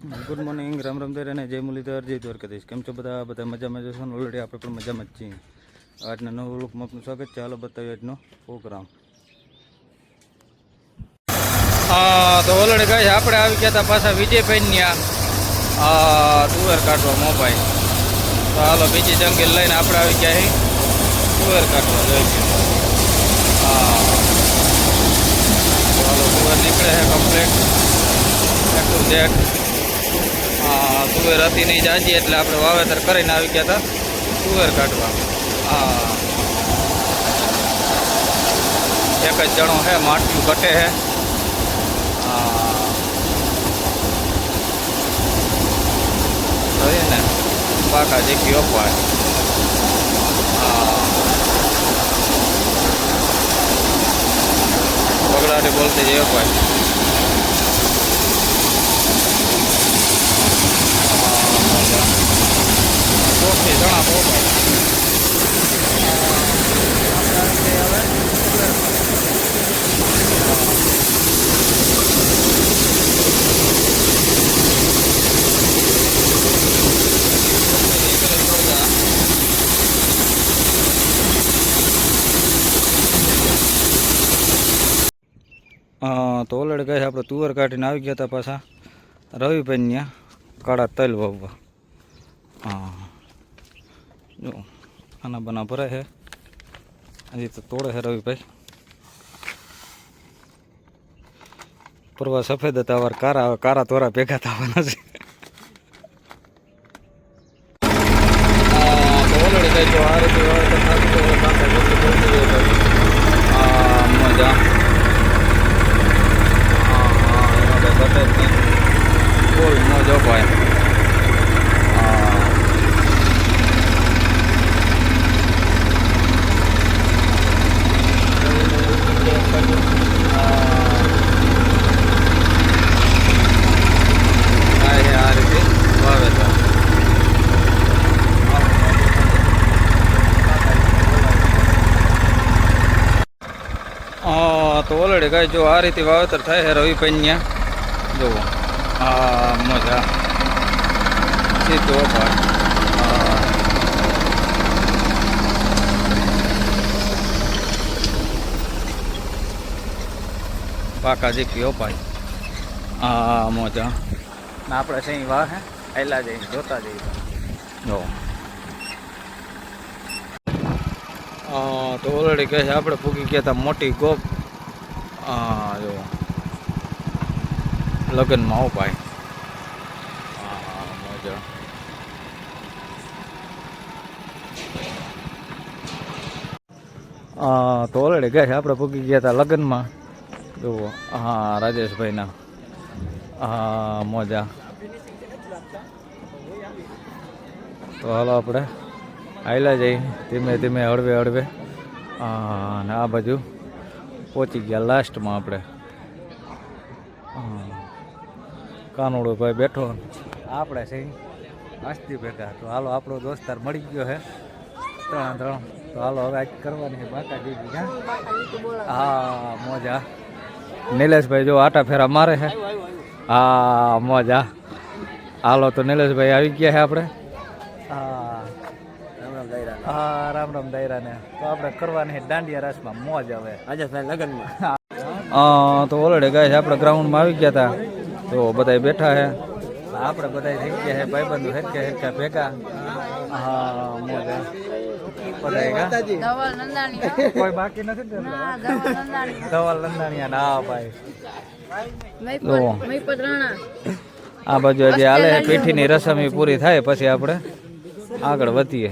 Good morning, Ram Ram દેર અને જય મુરલીધર, જય દ્વારકાધીશ. કેમ છો બધા? બધા મજામાં જશો ને? ઓલરેડી આપણે પણ મજામાં જ છીએ. આજના નવું લોકમાં આપનું સ્વાગત છે. ચાલો બતાવીએ આજનો પ્રોગ્રામ. તો ઓલરેડી કહે આપણે આવી ગયા હતા પાછા વિજયભાઈ તુવેર કાઢવા મોબાઈલ. તો હાલો બીજી જંગલ લઈને આપણે આવી ગયા છીએ તુવેર કાઢવા. જોઈ હાલો તુવેર નીકળે છે કમ્પ્લીટ ટુ ઝેડ. તુવેર હતી નહીં જાજી એટલે આપણે વાવેતર કરીને આવી ગયા હતા તુવેર કાઢવા. એક જ જણો છે, માટલું ઘટે છે. જોઈએ ને પાકા જેકી અપાય. બગડાટી બોલતી જે અપાય. ચોખ્ખી જણા પોપાય. તો ઓલરેડી કહે આપણે તુવેર કાઢીને આવી ગયા હતા પાછા રવિભાઈ ત્યાં કાળા તલ વાવવા. જો આના બના ભરાય છે, હજી તો તોડે છે રવિભાઈ. પરવા સફેદ હતા, વાર કારા તોરા ભેગા થવાના છે. તો ઓલરેડી કહે જો આ રીતે મજા ફૂલ મોજો ભાઈ. આ રીતે વાવેતર. તો ઓલરેડી ગાય જો આ રીતે વાવેતર થાય છે રવિભાઈ ત્યાં. જુઓ મજા સીધો ભાઈ. પાકા જીકી અપાય. મજા ને આપણે છે વાહ હે આયલા જઈએ જોતા જઈએ. જો તો ઓલરેડી કહે છે આપણે પૂગી ગયા હતા મોટી ગોપ. જો લગ્નમાં અપાય. મજા તો ઓલરેડી કહે છે આપણે પૂગી ગયા હતા લગ્નમાં. જુઓ રાજેશભાઈના. મજા. તો હાલો આપણે આયલા જઈ ધીમે ધીમે હળવે હળવે. અને આ બાજુ પહોંચી ગયા લાસ્ટમાં આપણે. કાનુડો ભાઈ બેઠો, આપણે છે મસ્તી ભેગા. તો હાલો આપણો દોસ્તાર મળી ગયો છે 3-3. તો હાલો હવે આજ કરવાની છે બાકા દીદી. મોજા. નિલેશભાઈ જો આટા ફેરા મારે છે. મોજા. હાલો તો નિલેશભાઈ આવી ગયા છે આપણે. રામ રામ દાયરાને. તો આપણે કરવાની છે દાંડિયા રાસમાં મોજ. હવે આજે લગ્નમાં તો ઓલરેડી ગાય છે આપણે ગ્રાઉન્ડમાં આવી ગયા હતા. તો બધા બેઠા છે, આપણે બધા થઈ ગયા છે ભાઈબંધો હેરક્યા હેરક્યા ભેગા. મોજા બધા કોઈ બાકી નથી. ધવલ નંદાણીયા ના ભાઈ. આ બાજુ હજી હાલે પીઠીની રસમ પૂરી થાય પછી આપણે આગળ વધીએ.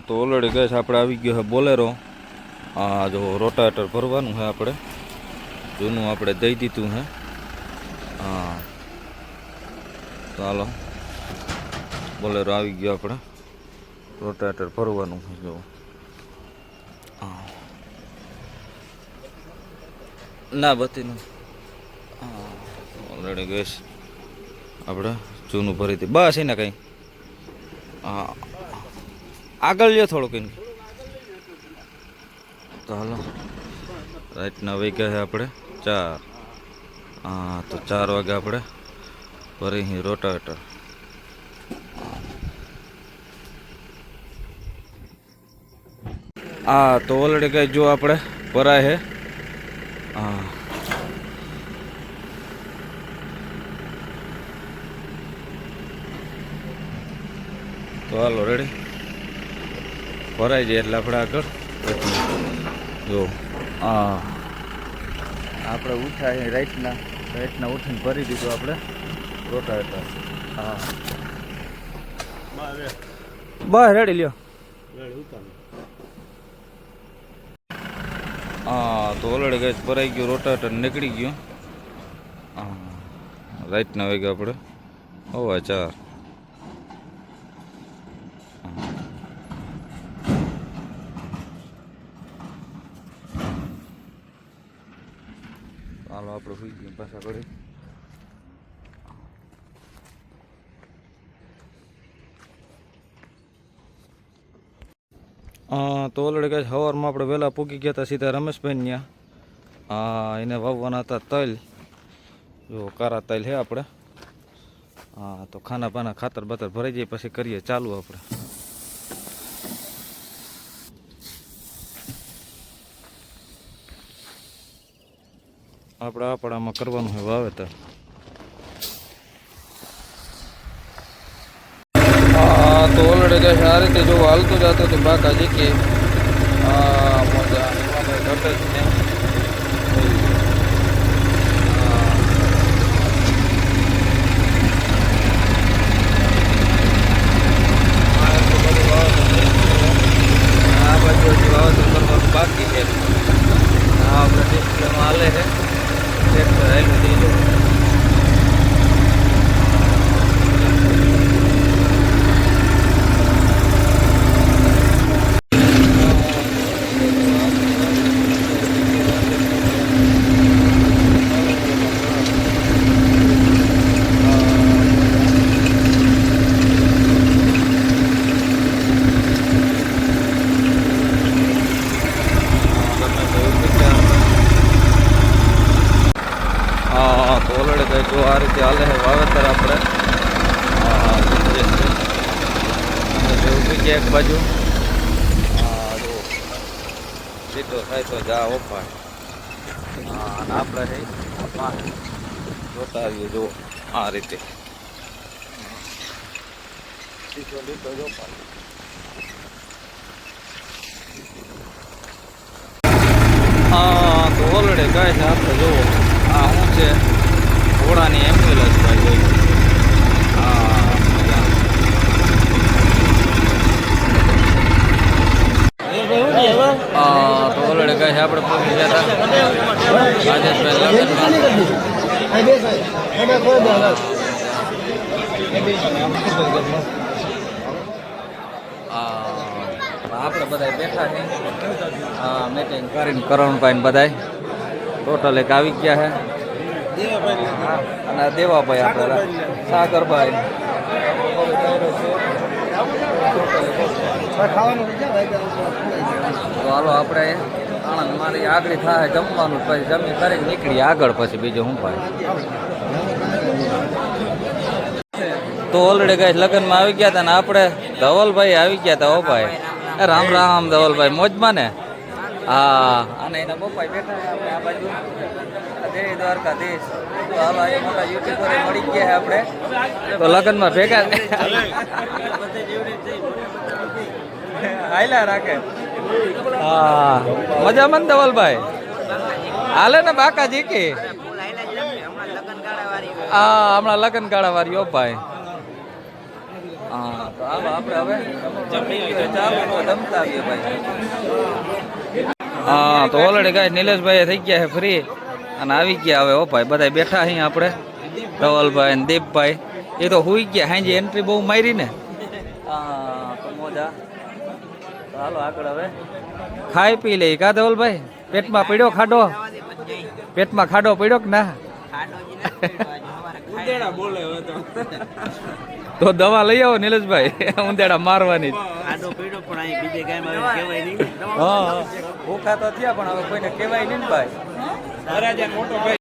તો ઓલરેડી ગેસ આપણે આવી ગયો છે બોલેરો. જો રોટાવેટર ભરવાનું છે આપણે, જૂનું આપણે દઈ દીધું છે. તો હાલો બોલેરો આવી ગયો આપણે, રોટાવેટર ભરવાનું છે. જો ના બતીનું ઓલરેડી ગેસ આપણે જૂનું ભરી હતી બસ એને કંઈ. આગળ લ્યો થોડુંક એને. તો હાલો રાતના વાગ્યા છે આપણે 4. તો 4 વાગે આપણે ભરી રોટાવેટર. તો ઓલરેડી કંઈ જો આપણે ભરાય છે. તો હાલો રેડી ભરાઈ જાય એટલે આપણે આગળ જો આપણે ઉઠાય રાઈટના ઉઠીને ભરી દીધું આપણે રોટાવેટર. બસ રેડી લ્યો. તો ઓલરેડી ગેસ ભરાઈ ગયું, રોટાવેટર નીકળી ગયું. રાઈટના વાગ્યા આપણે 4:15. હાલો આપણે સુઈ ગયું પાછા કરી. તો ઓલરેડી કાંઈ સવારમાં આપણે વહેલા પૂગી ગયા હતા સીધા રમેશભાઈ ત્યાં. એને વાવવાના હતા તલ. જો કારા તલ છે આપણે. તો ખાના પાના ખાતર બાતર ભરાઈ જાય પછી કરીએ ચાલુ આપણે. આપણામાં કરવાનું હોય વાવેતર. તો ઓલરેડી કહે છે આ રીતે જો હાલતું જતું હતું બાકાજી કે મજા ઘટે જ ને. આ બાજુ હજી વાવેતર કરવાનું બાકી છે. આપણે ડિસ્પ્લેમાં હાલે છે ટ્રેક્ટર હાલ્યું દીધું. જો આ રીતે હાલે છે વાવેતર આપણે. એક બાજુ સીધો થાય તો જા ઓપાય. અને આપણે જોતા આવીએ જો આ રીતે સીધો લીધો જ ઓપાય. તો ઓલરેડી કહે છે આપણે જુઓ આ શું છે ઘોડાની એમ્બ્યુલન્સ ભાઈ જોઈ. તો ઓલરેડી કહે છે આપણે પહોંચી ગયા હતા રાજેશભાઈ આપણે બધા બેઠા છે. મીટિંગ કરીને કરણભાઈ બધા ટોટલ એક આવી ગયા છે. અને દેવાભાઈ આપણે સાગરભાઈ તો હાલો આપણે આણંદ મારી આગળ થાય જમવાનું પછી જમી કરીને નીકળી આગળ પછી બીજું શું ભાઈ. તો ઓલરેડી કઈ લગ્નમાં આવી ગયા હતા ને આપણે ધવલભાઈ આવી ગયા હતા. ઓ ભાઈ રામ રામ ધવલભાઈ મોજમાં ને. અને એના પપ્પા બેઠા આપણે આ બાજુ જય દ્વારકાધીશ. તો હાલો એ મોટા યુટ્યુબર મળી ગયા આપણે તો લગ્નમાં ભેગા હાયલા રાખે. મજામાં ને ધવલભાઈ હાલે ને બાકાજી કે હમણાં લગ્ન ગાળા વાળી. ઓ ભાઈ હા તો હાલો આપણે હવે જમી ગયો ચાલો તો જમતા આવીએ ભાઈ. હા તો ઓલરેડી ગાય નિલેશભાઈ થઈ ગયા છે ફ્રી અને આવી ગયા હવે. હો ભાઈ બધા બેઠા અહીં આપણે ધવલભાઈ ને દીપભાઈ એ તો હુઈ ગયા. હાજી એન્ટ્રી બહુ મારી ને. હા તો મોજા. તો હાલો આગળ હવે ખાઈ પી લઈ કા ધવલભાઈ. પેટમાં પડ્યો ખાડો? પેટમાં ખાડો પડ્યો કે ના? તો દવા લઈ આવો નિલેશભાઈ, ઉંદેડા મારવાની. હા ભૂખા તો થયા પણ હવે કોઈને કહેવાય નહીં ને ભાઈ.